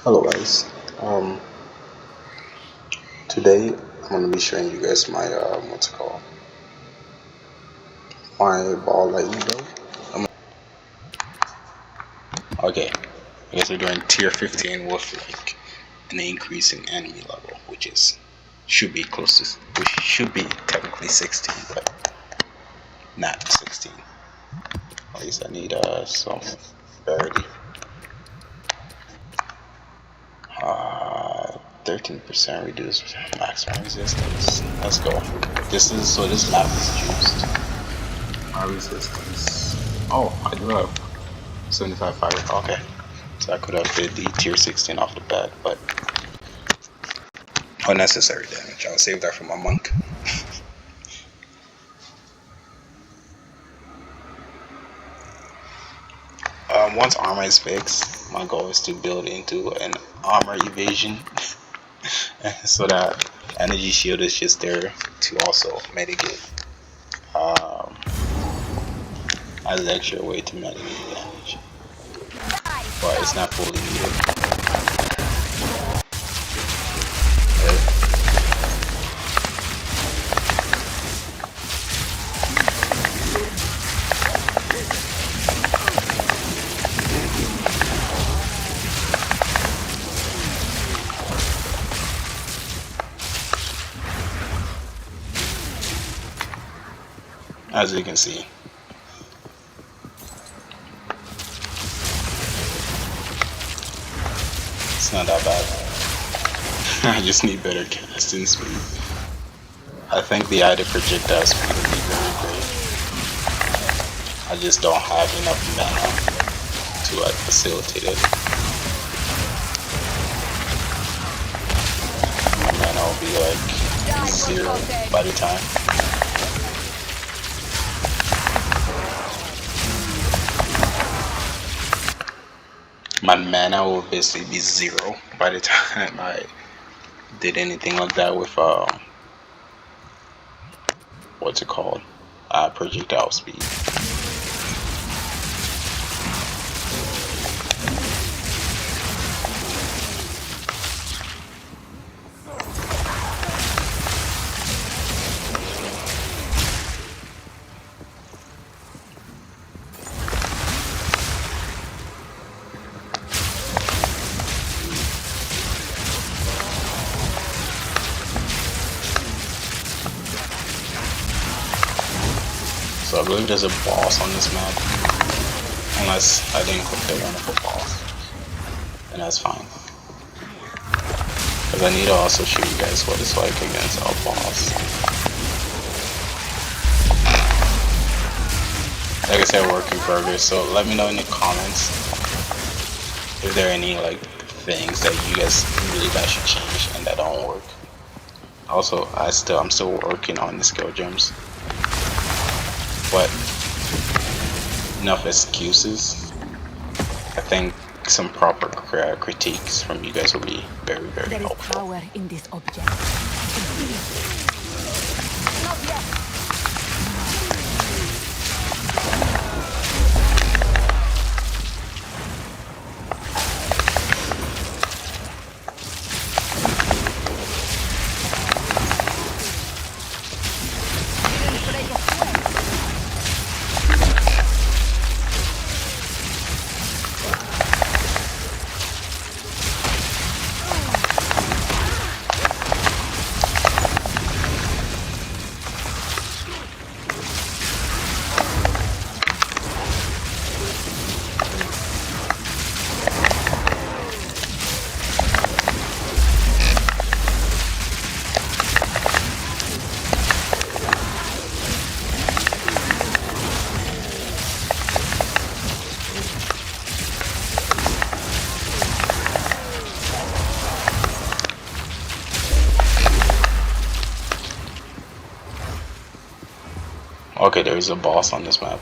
Hello guys. Um, Today I'm gonna be showing you guys my what's it called? My ball lightning build. Okay, I guess we're doing tier 15 with like an increase in enemy level, which is which should be technically 16, but not 16. At least I need some variety. 13% reduced maximum resistance. Let's go. This map is juiced. My resistance. Oh, I do have 75 fire. Okay. So I could have did the tier 16 off the bat, but unnecessary damage. I'll save that for my monk. Once armor is fixed, my goal is to build into an armor evasion so that energy shield is just there to also mitigate as an extra way to mitigate damage. But it's not fully needed. As you can see, it's not that bad. I just need better casting speed. I think the added projectile speed would be very great. I just don't have enough mana to facilitate it. My mana will be like 0 by the time. My mana will basically be 0 by the time I did anything like that with what's it called? Projectile speed. So I believe there's a boss on this map, unless I didn't click the one of a boss, and that's fine. Because I need to also show you guys what it's like against a boss. Like I said, work in progress, so let me know in the comments if there are any like things that you guys really guys should change and that don't work. Also, I'm still working on the skill gems. But enough excuses. I think some proper critiques from you guys will be very, very helpful. There is power in this object. Okay, there is a boss on this map.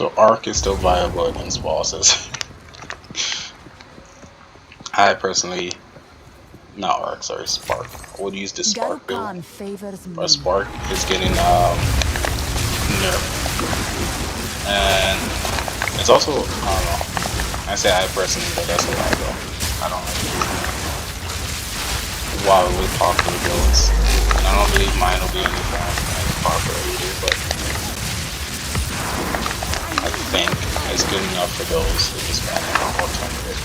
So Arc is still viable against bosses. I personally, not Arc, sorry, Spark. I would use the Spark build. But Spark is getting nerfed. And it's also, I don't know, I say I personally, but that's a lie though. I don't like wildly popular builds. And I don't believe mine will be any popular either, but I think it's good enough for those who just want an alternative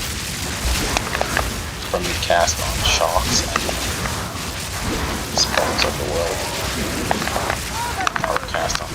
from the cast on shocks and spells of the world. Or cast on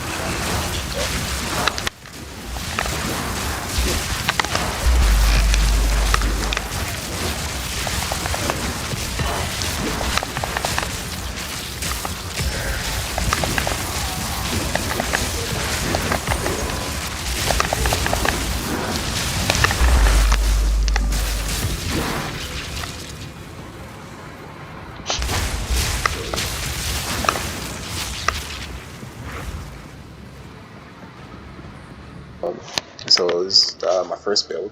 so this is my first build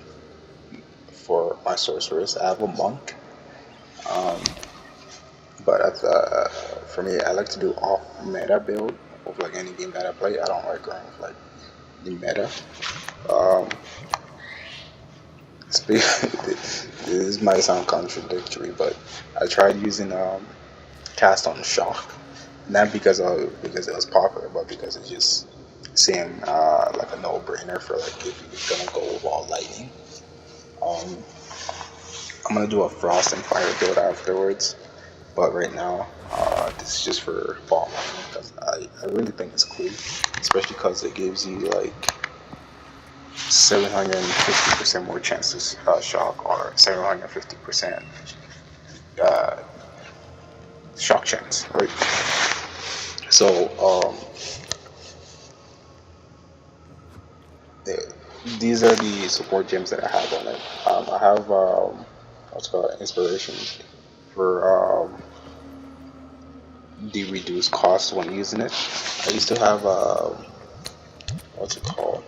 for my sorceress. I have a monk, but for me, I like to do off meta build of like any game that I play. I don't like going with like the meta. This might sound contradictory, but I tried using cast on shock, not because it was popular, but because it just seemed like a no-brainer for like if you're gonna go with all lightning. I'm gonna do a frost and fire build afterwards, but right now this is just for fall lightning because I really think it's cool, especially because it gives you like 750% more chances shock or 750% shock chance, right? So these are the support gems that I have on it. I have what's called inspiration for the reduced cost when using it. I used to have what's it called?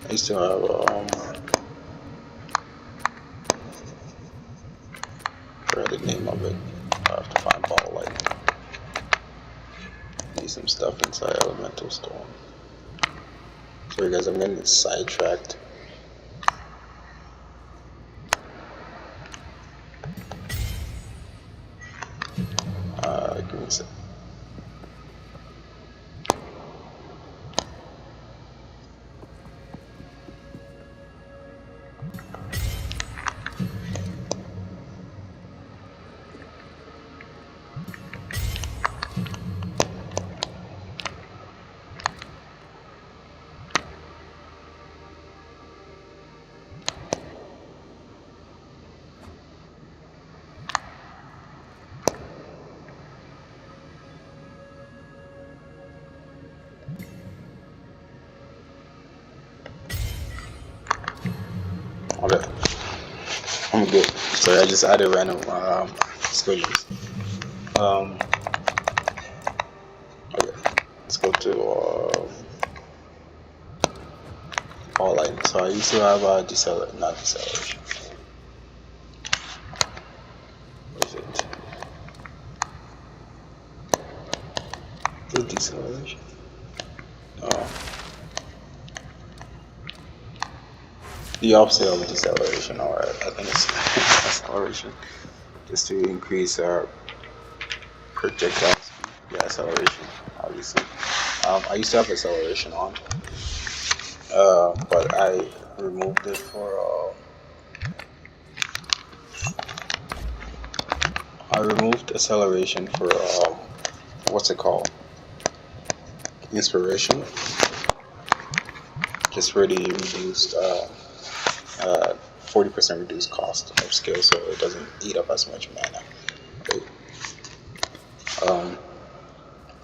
I used to have I forgot the name of it. I have to find ball lightning. Need some stuff inside elemental storm. Sorry guys, I'm getting sidetracked. Give me a sec. Okay, I'm good. Sorry, I just added random squiggles. Okay, let's go to all lightning. So I used to have not deceleration. What is it? The deceleration? No. The opposite of deceleration, or I think it's acceleration, just to increase projectile speed. Yeah, acceleration, obviously. I used to have acceleration on, but I removed it for. I removed acceleration for what's it called? Inspiration. Just really reduced 40% reduced cost of skill, so it doesn't eat up as much mana. Right?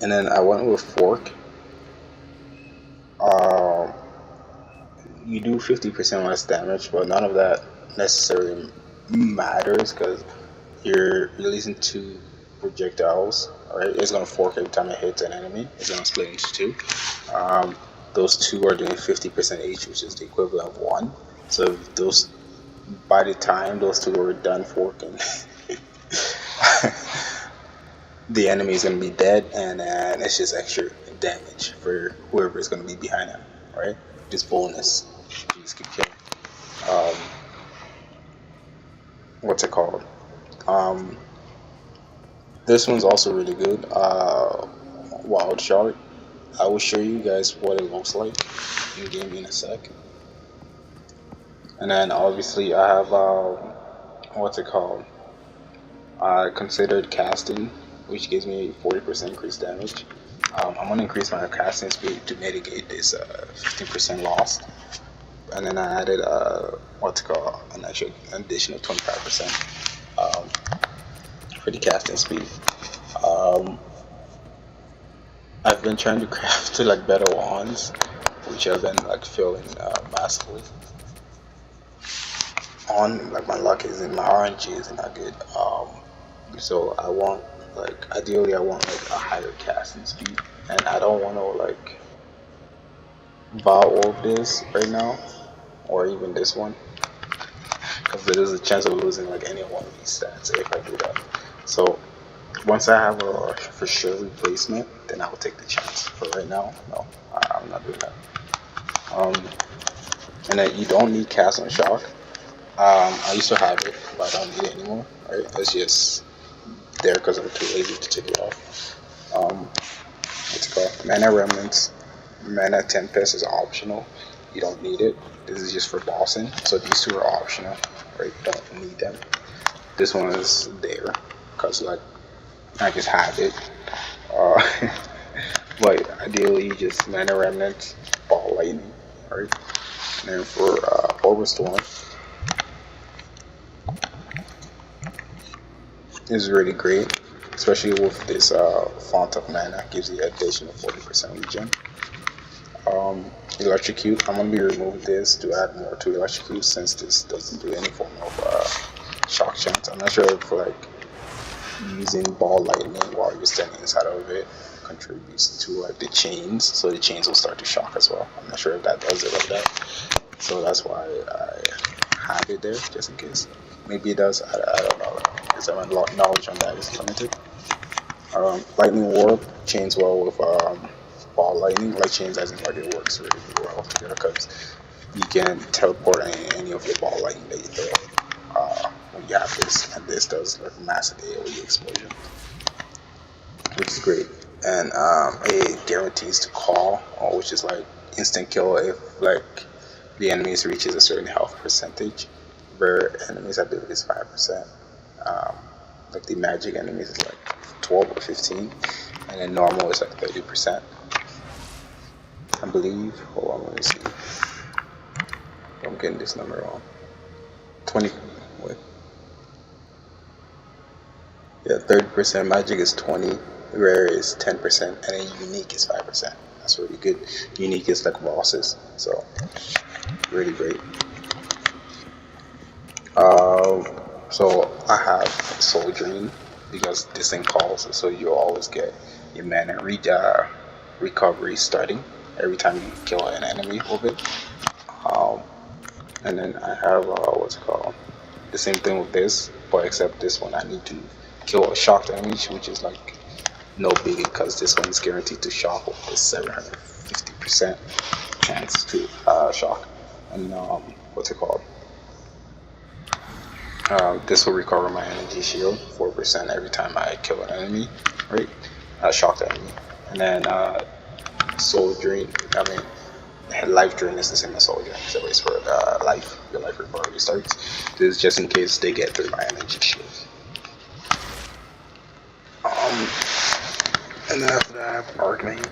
And then I went with fork. You do 50% less damage, but none of that necessarily matters because you're releasing 2 projectiles Alright, it's gonna fork every time it hits an enemy. It's gonna split into two. Those two are doing 50% each, which is the equivalent of one. So if those, by the time those two are done forking, the enemy is gonna be dead, and it's just extra damage for whoever is gonna be behind him. Right? Just bonus. You just keep killing. What's it called? Um, this one's also really good. Wild Shark. I will show you guys what it looks like in game in a sec. And then obviously I have what's it called? I considered casting, which gives me 40% increased damage. I'm gonna increase my casting speed to mitigate this 15% loss. And then I added what's it called? An additional 25% for the casting speed. I've been trying to craft like better wands, which I've been like feeling massively on. Like my luck isn't, my RNG isn't that good. So I want, like, ideally I want like a higher casting speed, and I don't want to like vow orb this right now, or even this one, because there's a chance of losing like any one of these stats if I do that. So once I have a for sure replacement, then I will take the chance. But right now, no, I'm not doing that. And then you don't need cast on shock. I used to have it, but I don't need it anymore. Right? It's just there because I'm too lazy to take it off. What's it called? Mana remnants. Mana Tempest is optional. You don't need it. This is just for bossing. So these two are optional. Right? You don't need them. This one is there because like I just have it. But ideally, just Mana Remnant, Ball Lightning, right? And then for Overstorm, is really great, especially with this Font of Mana. Gives you additional 40% regen. Electrocute, I'm going to be removing this to add more to Electrocute since this doesn't do any form of shock chance. I'm not sure if like using Ball Lightning while you're standing inside of it contributes to like the chains, so the chains will start to shock as well. I'm not sure if that does it like that, so that's why I have it there just in case. Maybe it does. I don't know, because my knowledge on that is limited. Lightning Warp chains well with Ball Lightning, like chains as in like it works really well together because you can teleport any of your Ball Lightning that you throw. When you have this, and this does like massive AoE explosion, which is great. And it guarantees to call, which is like instant kill if like the enemies reaches a certain health percentage. Where enemies ability is 5%. Like the magic enemies is like 12 or 15, and then normal is like 30%. I believe. Hold on, let me see. I'm getting this number wrong. 20. Wait. Yeah, 30%. Magic is 20. Rare is 10%, and then unique is 5%. That's really good. Unique is like bosses, so really great. So I have Soul Drain because this thing calls, so you always get your mana recovery starting every time you kill an enemy with it. And then I have what's it called? The same thing with this, but except this one I need to kill a shocked enemy, which is like no biggie because this one is guaranteed to shock with this 750% chance to shock. And what's it called? This will recover my energy shield 4% every time I kill an enemy, right? Shock the enemy. And then Soul Drain, Life Drain is the same as Soul Drain, so it's for your life recovery starts. This is just in case they get through my energy shield. And then after that I have Archmage.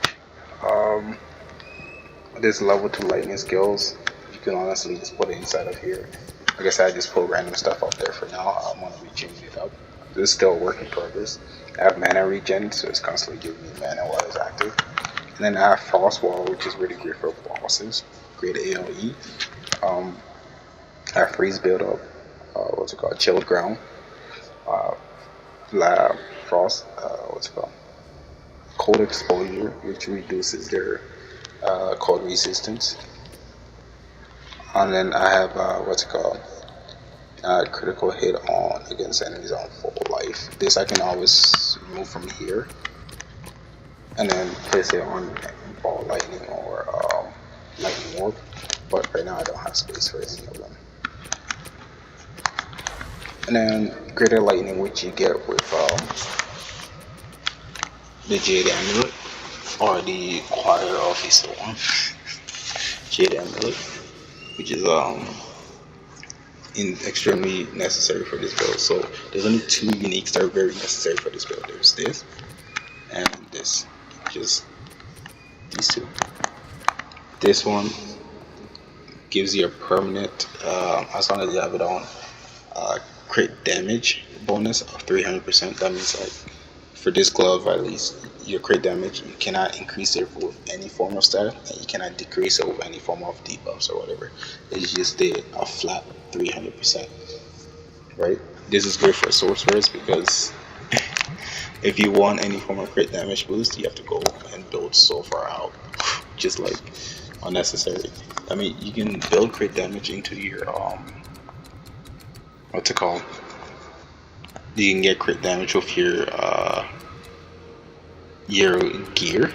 This level 2 lightning skills, you can honestly just put it inside of here. Like I said, I just put random stuff up there for now. I'm going to be changing it up. This is still a work in progress. I have mana regen, so it's constantly giving me mana while it's active. And then I have Frost Wall, which is really great for bosses. Great AoE. I have Freeze Build Up. Chilled Ground. Frost. What's it called? cold exposure, which reduces their cold resistance. And then I have what's it called? Critical hit on against enemies on full life. This I can always remove from here and then place it on ball lightning or lightning orb. But right now I don't have space for any of them. And then greater lightning, which you get with the Jade Amulet or the Choir of the Storm. Jade Amulet, which is extremely necessary for this build. So there's only two uniques that are very necessary for this build. There's this and this, which is these two. This one gives you a permanent, as long as you have it on, crit damage bonus of 300%. That means like for this glove at least, your crit damage, you cannot increase it with any form of stat, and you cannot decrease it with any form of debuffs or whatever. It's just a flat 300%. Right? This is great for sorcerers because if you want any form of crit damage boost, you have to go and build so far out, just like unnecessary. I mean, you can build crit damage into your what's it called? You can get crit damage with your gear,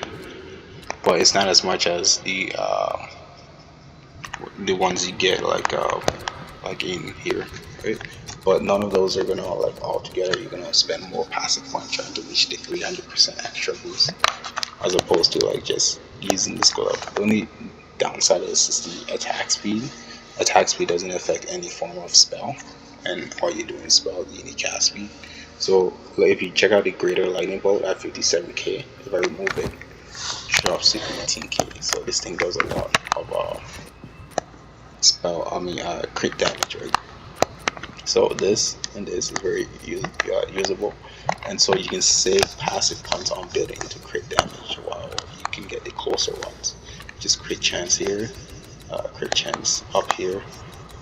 but it's not as much as the ones you get like in here, right? But none of those are gonna like all together. You're gonna spend more passive points trying to reach the 300% extra boost, as opposed to like just using this glove. The only downside is just the attack speed. Attack speed doesn't affect any form of spell, and all you're doing is spell, you need cast speed. So like, if you check out the greater lightning bolt at 57k, if I remove it, it drops to 18k. So this thing does a lot of crit damage, right? So this and this is very usable, and so you can save passive points on building into crit damage while you can get the closer ones. Just crit chance here, crit chance up here,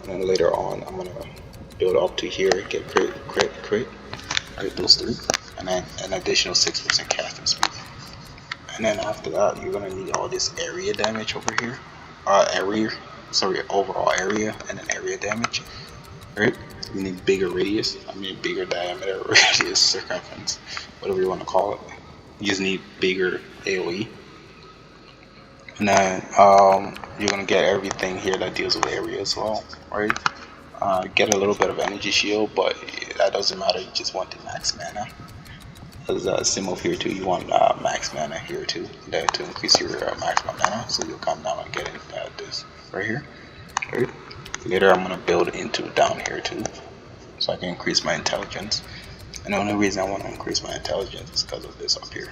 and then later on I'm gonna build up to here, get crit. I get those three, and then an additional 6% casting speed. And then after that, you're gonna need all this area damage over here, overall area, and then area damage, right? You need bigger radius, bigger diameter, radius, circumference, whatever you want to call it. You just need bigger AoE. And then you're gonna get everything here that deals with area as well, right? Get a little bit of energy shield, but that doesn't matter. You just want the max mana. As same over here too, you want max mana here too, to increase your maximum mana. So you'll come down and get it this right here. Right? Later I'm gonna build into down here too, so I can increase my intelligence. And the only reason I want to increase my intelligence is because of this up here.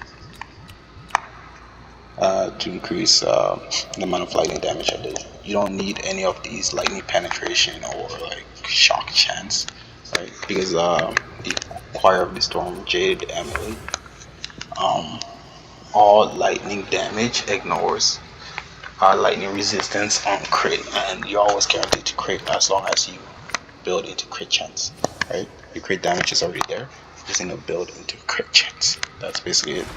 To increase the amount of lightning damage I do. You don't need any of these lightning penetration or like shock chance, right? Because the Choir of the Storm Jade Amulet, all lightning damage ignores lightning resistance on crit, and you're always guaranteed to crit as long as you build into crit chance, right? Your crit damage is already there, you just need to build into crit chance. That's basically it.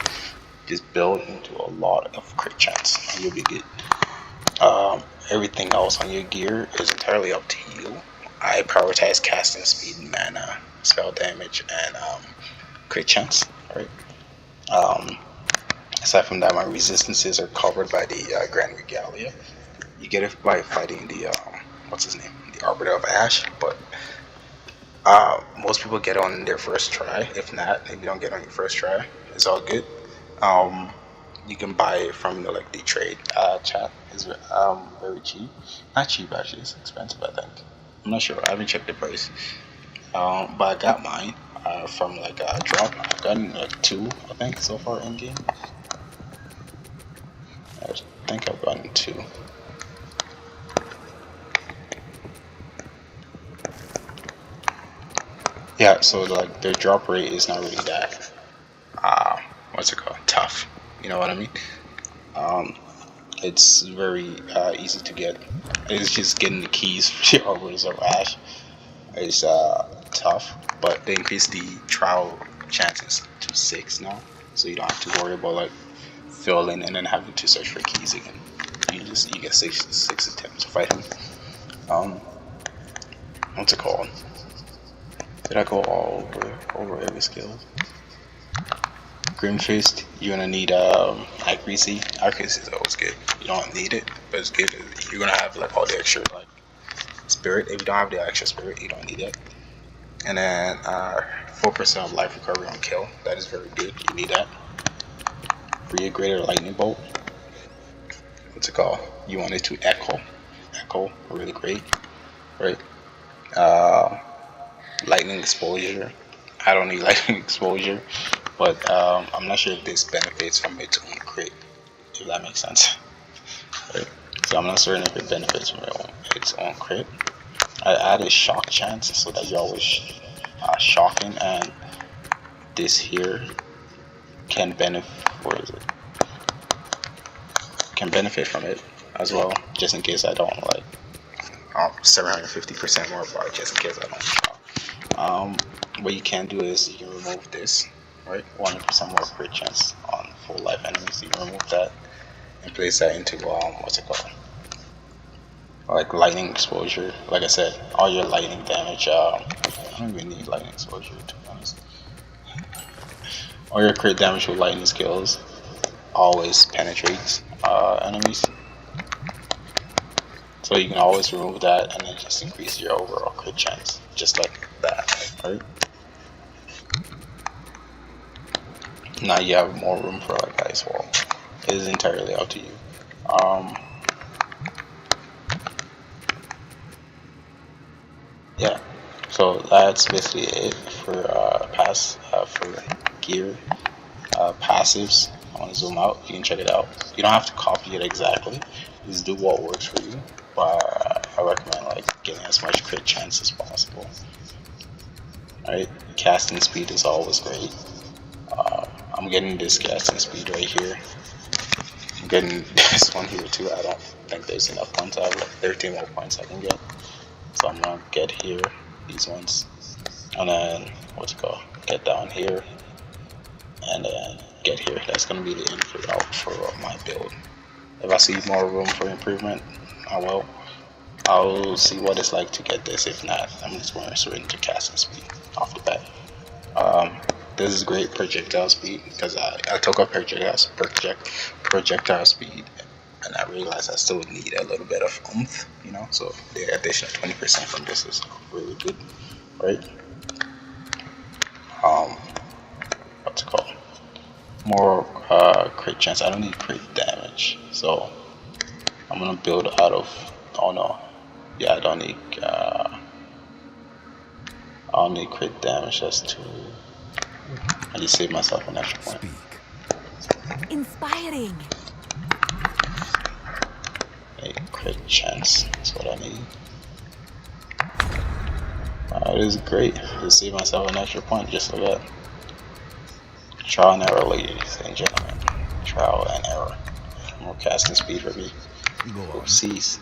Just build into a lot of crit chance and you'll be good. Everything else on your gear is entirely up to you. I prioritize casting speed, mana, spell damage, and crit chance, right? Aside from that, my resistances are covered by the Grand Regalia. You get it by fighting the what's his name, the Arbiter of Ash, but most people get on their first try. If not, if you don't get on your first try, it's all good. You can buy it from like the trade chat. Is very cheap. Not cheap actually, it's expensive I think. I'm not sure, I haven't checked the price. But I got mine from like a drop. I've gotten like 2 I think so far in game. I think I've gotten 2. Yeah, so like their drop rate is not really that tough, you know what I mean? It's very easy to get. It's just getting the keys for your Arbiters of Ash is tough, but they increase the trial chances to 6 now, so you don't have to worry about like failing and then having to search for keys again. You get six attempts to fight him. What's it called? Did I go all over every skill? Grim Fist, you're gonna need accuracy. Accuracy is always good. You don't need it, but it's good. You're gonna have like all the extra like spirit. If you don't have the extra spirit, you don't need it. And then 4% of life recovery on kill. That is very good. You need that. For your greater lightning bolt. What's it called? You want it to echo. Echo, really great. Right? Lightning exposure. I don't need lightning exposure, but I'm not sure if this benefits from its own crit, if that makes sense. Right? So I'm not certain if it benefits from its own crit. I added shock chance so that you're always shocking, and this here can benefit. What is it? Can benefit from it as well, just in case I don't like 750% more bar, just in case I don't shock. What you can do is you can remove this, right? 100% more crit chance on full life enemies. You can remove that and place that into what's it called? Like lightning exposure. Like I said, all your lightning damage. I don't even need lightning exposure, to be honest. All your crit damage with lightning skills always penetrates enemies. So you can always remove that and then just increase your overall crit chance, just like that, right? Now you have more room for like ice wall. It is entirely up to you. Yeah, so that's basically it for for gear passives. I want to zoom out. You can check it out. You don't have to copy it exactly. Just do what works for you. But I recommend like getting as much crit chance as possible. Alright, casting speed is always great. I'm getting this casting speed right here. I'm getting this one here too. I don't think there's enough points. I have like 13 more points I can get. So I'm gonna get here, these ones, and then what's it called? Get down here, and then get here. That's gonna be the end out for my build. If I see more room for improvement, I will. I'll see what it's like to get this. If not, I'm just going straight into casting speed off the bat. This is great projectile speed because I took up projectile speed, and I realized I still need a little bit of oomph, you know. So the addition of 20% from this is really good, right? What's it called? More crit chance. I don't need crit damage, so I'm gonna build out of. Oh no, yeah, I don't need crit damage. That's too. I just saved myself an extra point. Inspiring. A crit chance. That's what I need. This is great. Just saved myself an extra point just like that. Trial and error, ladies and gentlemen. Trial and error. More casting speed for me. Oopsies.